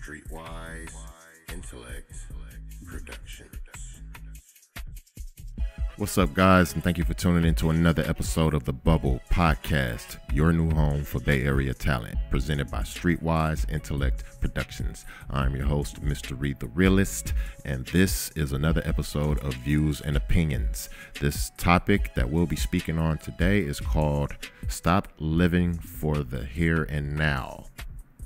Streetwise Intellect Productions. What's up, guys, and thank you for tuning in to another episode of the Bubble Podcast, your new home for Bay Area talent, presented by Streetwise Intellect Productions. I'm your host, Mr. Reed the Realist, and this is another episode of Views and Opinions. This topic that we'll be speaking on today is called Stop Living for the Here and Now.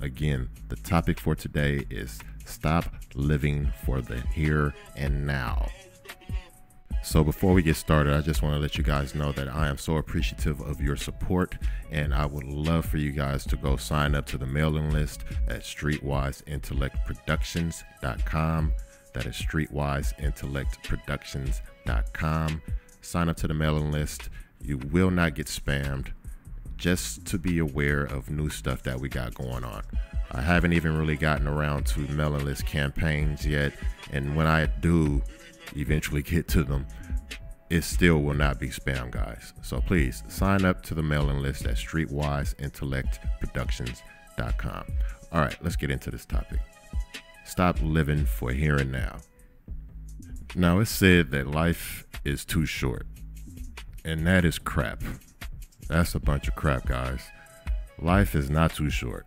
Again, the topic for today is Stop Living for the Here and Now. So before we get started, I just want to let you guys know that I am so appreciative of your support, and I would love for you guys to go sign up to the mailing list at streetwiseintellectproductions.com. That is streetwiseintellectproductions.com. Sign up to the mailing list. You will not get spammed. Just to be aware of new stuff that we got going on. I haven't even really gotten around to mailing list campaigns yet, and when I do eventually get to them, it still will not be spam, guys. So please sign up to the mailing list at streetwiseintellectproductions.com. All right, let's get into this topic. Stop living for here and now. Now, it's said that life is too short, and that is crap. That's a bunch of crap, guys. Life is not too short.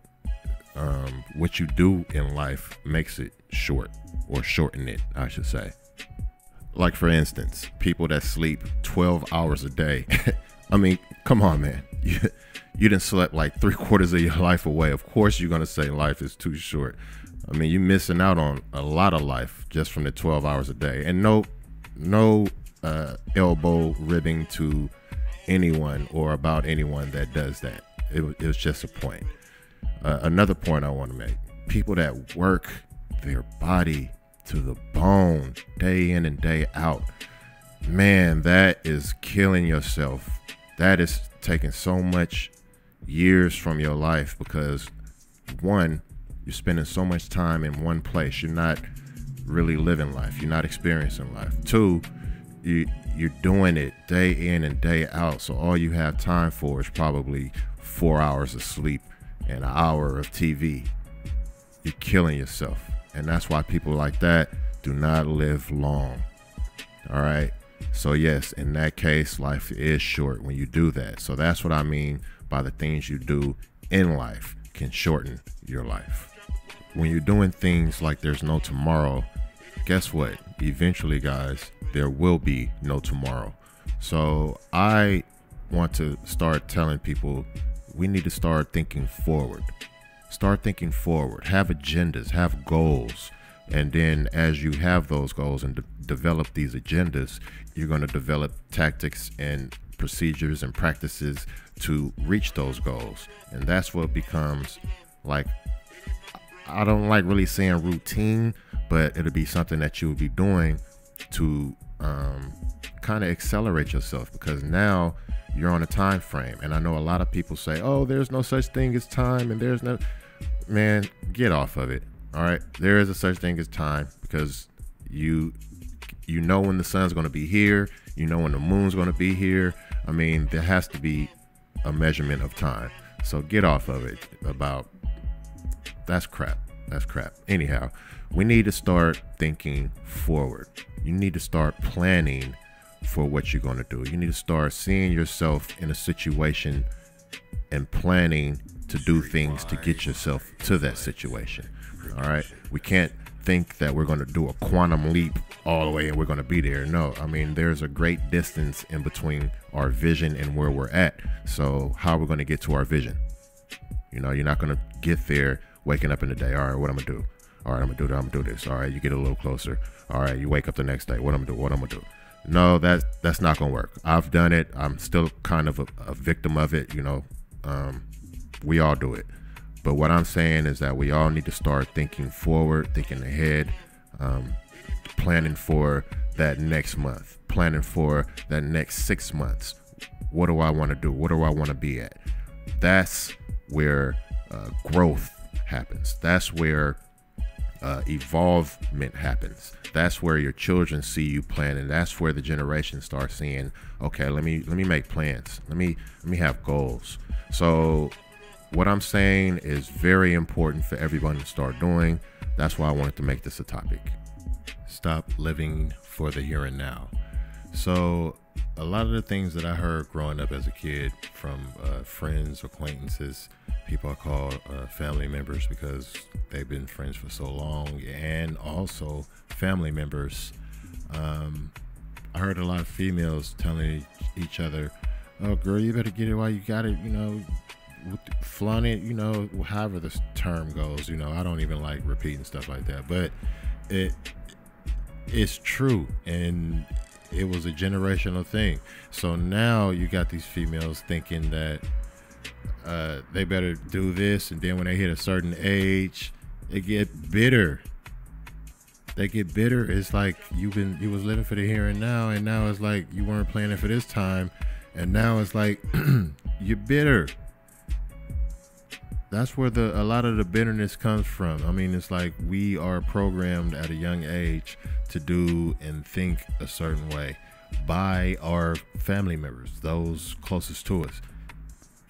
What you do in life makes it short, or shorten it, I should say. Like, for instance, people that sleep 12 hours a day. I mean, come on, man. You done slept like 3/4 of your life away. Of course you're going to say life is too short. I mean, you're missing out on a lot of life just from the 12 hours a day. And no elbow ribbing to anyone or about anyone that does that. It was just a point. Another point I want to make. People that work their body to the bone day in and day out, man, that is killing yourself. That is taking so much years from your life because, one, you're spending so much time in one place. You're not really living life. You're not experiencing life. Two, you're doing it day in and day out, so all you have time for is probably 4 hours of sleep and an hour of TV. You're killing yourself. And that's why people like that do not live long. All right. So yes, in that case, life is short when you do that. So that's what I mean by the things you do in life can shorten your life. When you're doing things like there's no tomorrow, guess what? Eventually, guys, there will be no tomorrow. So I want to start telling people we need to start thinking forward. Start thinking forward, have agendas, have goals. And then as you have those goals and develop these agendas, you're going to develop tactics and procedures and practices to reach those goals. And that's what becomes, like, I don't like really saying routine, but it'll be something that you'll be doing to kind of accelerate yourself, because now you're on a time frame. And I know a lot of people say, oh, there's no such thing as time, and there's no... Man, get off of it. All right, there is a such thing as time, because you know when the sun's going to be here, you know when the moon's going to be here. I mean, there has to be a measurement of time. So get off of it about that's crap. That's crap. Anyhow, we need to start thinking forward. You need to start planning for what you're going to do. You need to start seeing yourself in a situation and planning to do things to get yourself to that situation. All right. We can't think that we're going to do a quantum leap all the way and we're going to be there. No, I mean, there's a great distance in between our vision and where we're at. So how are we going to get to our vision? You know, you're not going to get there waking up in the day. All right, what I'm going to do? All right, I'm going to do that. I'm going to do this. All right, you get a little closer. All right, you wake up the next day. What I'm going to do? What I'm going to do? No, that's not going to work. I've done it. I'm still kind of a victim of it. You know, we all do it. But what I'm saying is that we all need to start thinking forward, thinking ahead, planning for that next month, planning for that next 6 months. What do I want to do? What do I want to be at? That's where growth happens. That's where evolvement happens. That's where your children see you planning. That's where the generation starts seeing, okay, let me make plans. Let me have goals. So what I'm saying is very important for everyone to start doing. That's why I wanted to make this a topic. Stop living for the here and now. So a lot of the things that I heard growing up as a kid from friends, acquaintances, people I call family members because they've been friends for so long, and also family members. I heard a lot of females telling each other, "Oh, girl, you better get it while you got it," flaunt it, however this term goes. I don't even like repeating stuff like that, but it's true, and it was a generational thing. So now you got these females thinking that they better do this, and then when they hit a certain age, they get bitter. It's like you was living for the here and now it's like you weren't planning for this time, and now it's like you're bitter. That's where a lot of the bitterness comes from. I mean, it's like we are programmed at a young age to do and think a certain way by our family members, those closest to us.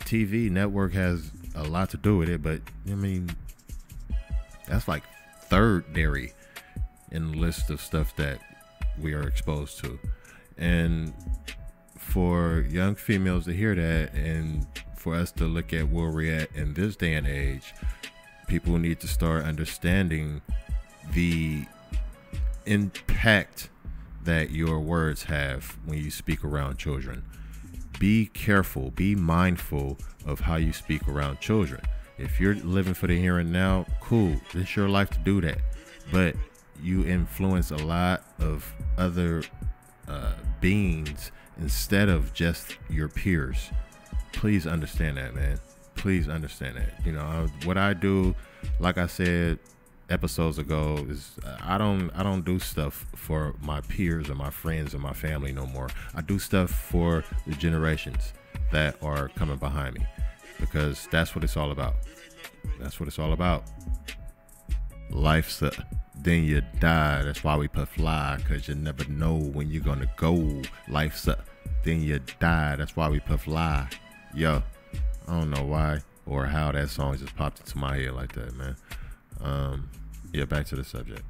TV network has a lot to do with it, but I mean, that's like thirdary in the list of stuff that we are exposed to. And for young females to hear that, and for us to look at where we're at in this day and age, people need to start understanding the impact that your words have when you speak around children. Be careful, be mindful of how you speak around children. If you're living for the here and now, cool, it's your life to do that. But you influence a lot of other beings instead of just your peers. Please understand that, man. Please understand that. What I do, like I said episodes ago, is I don't do stuff for my peers or my friends or my family no more. I do stuff for the generations that are coming behind me, because that's what it's all about. That's what it's all about. Life's then you die. That's why we put fly, because you never know when you're gonna go. Life's then you die. That's why we put fly. Yo, I don't know why or how that song just popped into my head like that, man. Yeah, back to the subject.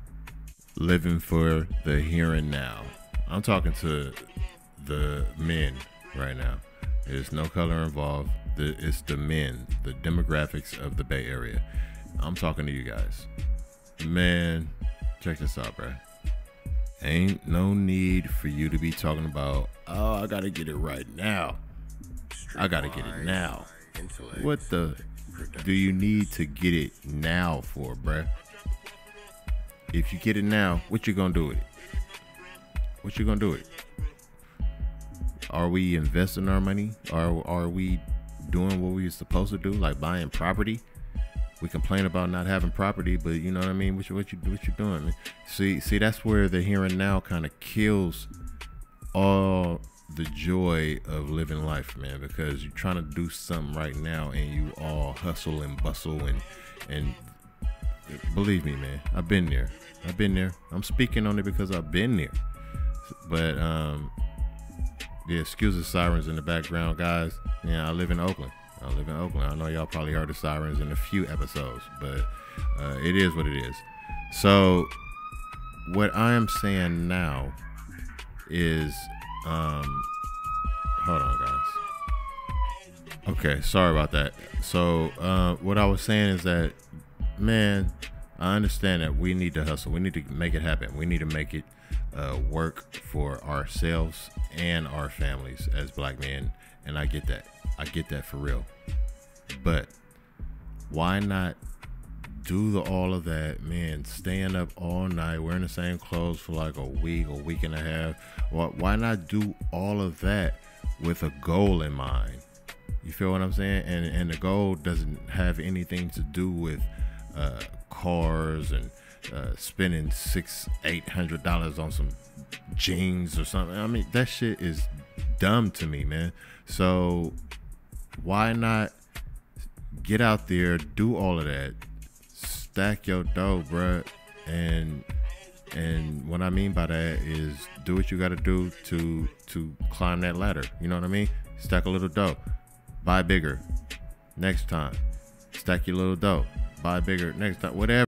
Living for the here and now. I'm talking to the men right now. There's no color involved. It's the men, the demographics of the Bay Area. I'm talking to you guys. Man, check this out, bro. Ain't no need for you to be talking about, oh, I gotta get it right now. I gotta get it now. What the do you need to get it now for, bruh? If you get it now, what you gonna do with it? What you gonna do with it? Are we investing our money? Are we doing what we're supposed to do, like buying property? We complain about not having property, but you know what I mean? What you doing, man? See, that's where the here and now kind of kills all the joy of living life, man, because you're trying to do something right now and you all hustle and bustle and believe me, man, I've been there. I'm speaking on it because I've been there. But yeah, excuse the sirens in the background, guys. Yeah, I live in Oakland. I know y'all probably heard the sirens in a few episodes, but it is what it is. So what I am saying now is hold on, guys. Okay, sorry about that. So what I was saying is that, man, I understand that we need to hustle. We need to make it happen. We need to make it work for ourselves and our families as black men, and I get that for real. But why not do all of that, man? Staying up all night, wearing the same clothes for like a week and a half. Why not do all of that with a goal in mind? You feel what I'm saying? And the goal doesn't have anything to do with cars and spending $600-800 on some jeans or something. I mean, that shit is dumb to me, man. So why not get out there, do all of that, stack your dough, bruh, and what I mean by that is do what you got to do to climb that ladder. You know what I mean? Stack a little dough, buy bigger next time. Stack your little dough, buy bigger next time. Whatever.